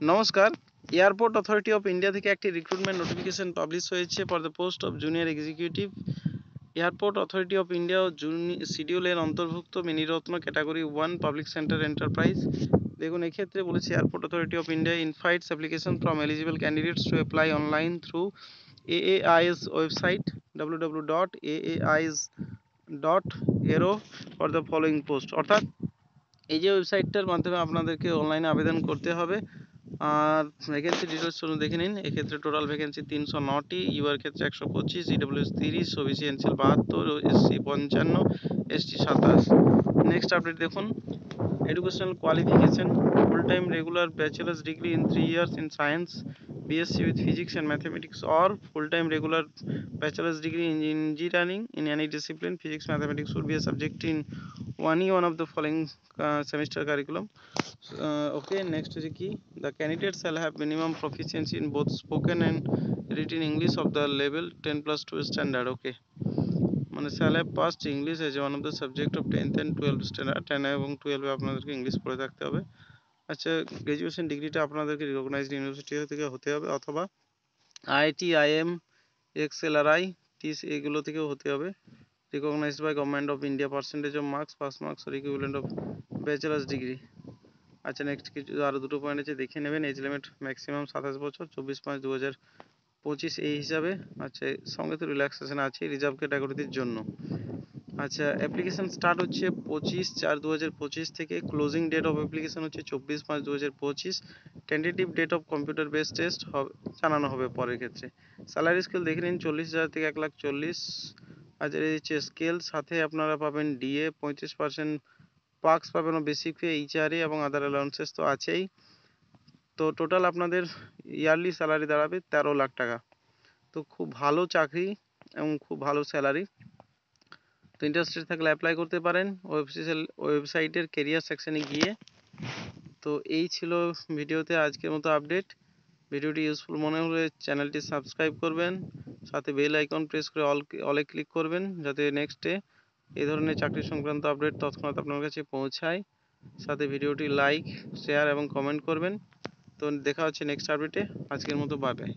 নমস্কার। Airport authority of India থেকে একটি রিক্রুটমেন্ট নোটিফিকেশন পাবলিশ হয়েছে for the post of junior executive. Airport authority of India শিডিউলের অন্তর্ভুক্ত Miniratna category 1 public sector enterprise. দেখুন এক্ষেত্রে বলেছে airport authority of India invites application from eligible candidates to apply online through AAI's website www.aais.aero for the following post. অর্থাৎ এই যে ওয়েবসাইটটার মাধ্যমে আপনাদেরকে অনলাইনে আবেদন করতে হবে। আর ভ্যাকেন্সি ডিটেলস চলুন দেখে নিন। এক্ষেত্রে টোটাল ভ্যাকেন্সি 309টি, ইউআর ক্ষেত্রে 125, EWS 30, OBC NCL 72, SC 55, ST 27। Next update দেখুন। Educational qualification: full-time regular bachelor's degree in 3 years in science, BSc with physics and mathematics, or full-time regular bachelor's degree in engineering in any discipline. Physics, mathematics would be a subject in one of the following semester curriculum. Okay, next is key. The candidate shall have minimum proficiency in both spoken and written English of the level 10+2 standard. Okay, মানে shall have passed English as one of the subject of 10th and 12th standard। 10 এবং 12 এ আপনাদেরকে English পড়ে থাকতে হবে। আচ্ছা, graduation ডিগ্রিটা আপনাদেরকে recognised university থেকে হতে হবে, অথবা আইআইটি, আইএম, এক্সএলআরআই, টিস এগুলো থেকেও হতে হবে। Recognised by government of India. Percentage of marks, pass marks or equivalent of bachelor's degree. আচ্ছা, নেক্সট কিছু আরও দুটো পয়েন্ট আছে, দেখে নেবেন। এজ লিমিট ম্যাক্সিমাম 27 বছর, 24/5/2025 এই হিসাবে। আচ্ছা, সঙ্গে তো রিল্যাক্সেশন আছে রিজার্ভ ক্যাটাগরিদের জন্য। আচ্ছা, অ্যাপ্লিকেশন স্টার্ট হচ্ছে 25/4/2025 থেকে। ক্লোজিং ডেট অফ অ্যাপ্লিকেশন হচ্ছে 24/5/2025। Tentative date of computer base test জানানো হবে পরের ক্ষেত্রে। স্যালারি স্কেল দেখে নিন, 40,000 থেকে 1,40,000। আচ্ছা, এই হচ্ছে স্কেল। সাথে আপনারা পাবেন ডিএ, 35% পার্কস পাবেন ও বেসিক পে, এইচআরএ এবং আদার অ্যালাউন্সেস তো আছেই। তো টোটাল আপনাদের ইয়ারলি স্যালারি দাঁড়াবে 13 লাখ টাকা। তো খুব ভালো চাকরি এবং খুব ভালো স্যালারি। তো ইন্টারেস্টেড থাকলে অ্যাপ্লাই করতে পারেন ওয়েবসাইটের কেরিয়ার সেকশনে গিয়ে। তো এই ছিল ভিডিওতে আজকের মতো আপডেট। ভিডিওটি ইউজফুল মনে হলে চ্যানেলটি সাবস্ক্রাইব করবেন, সাথে বেল আইকন প্রেস করে অলে ক্লিক করবেন, যাতে নেক্সটে এই ধরনের চাকরি সংক্রান্ত আপডেট তৎক্ষণাৎ আপনার কাছে পৌঁছায়। সাথে ভিডিওটি লাইক, শেয়ার এবং কমেন্ট করবেন। তো দেখা হচ্ছে নেক্সট আপডেটে। আজকের মতো বাই বাই।